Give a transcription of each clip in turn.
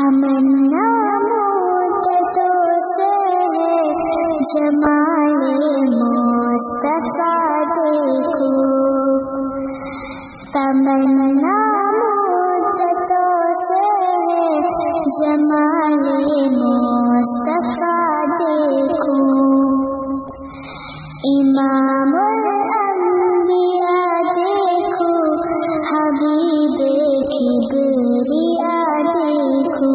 تمنا مدتوں سے ہے جمال مصطفیٰ دیکھو، تمنا مدتوں سے ہے جمال مصطفیٰ دیکھو، امام الانبیاء دیکھو، حبیب کبریا دیکھو،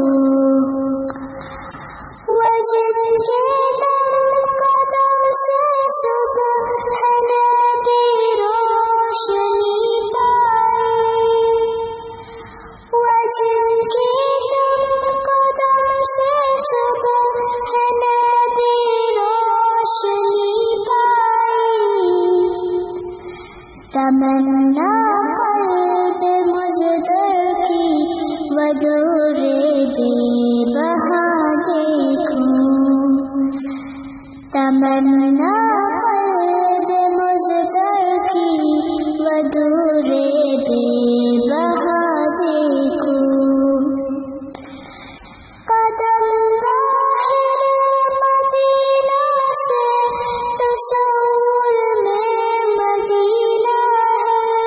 وجد کے قدم سے صبح نبی روشنی پائی، وجد کے قدم سے صبح نبی روشنی پائی، تمنا قلب مجدر کی ودور بے بہا دیکھو، تمنا قلب مجدر کی ودور بے بہا دیکھو، قدم ظاہر مدینہ سے تصور میں مدینہ ہے،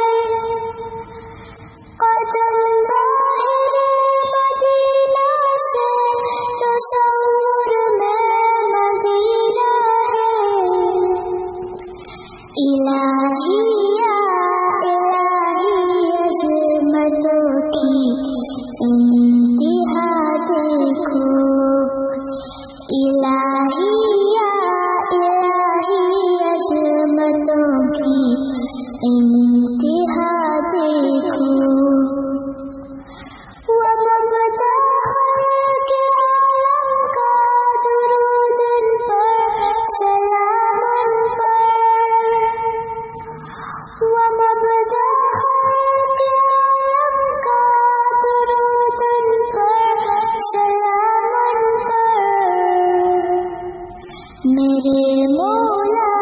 قدم ظاہر مدینہ سے تصور میں مدینہ ہے، الہی یا الہی عظمتوں کی انتہا دیکھو، الہی یا الہی عظمتوں کی انتہا دیکھو، ومبدأ خلق عالم کا درود ان پر سلام ان پر، ومبدأ خلق عالم کا درود ان پر سلام ان پر، میرے مولا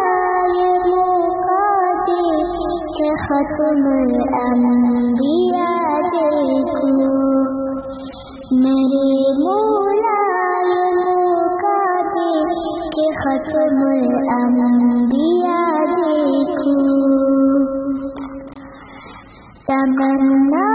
یہ موقع دے کہ ختم الانبیاء دیکھو، میرے مولا یہ موقع دے کہ ختم الانبیاء دیکھو، تمنا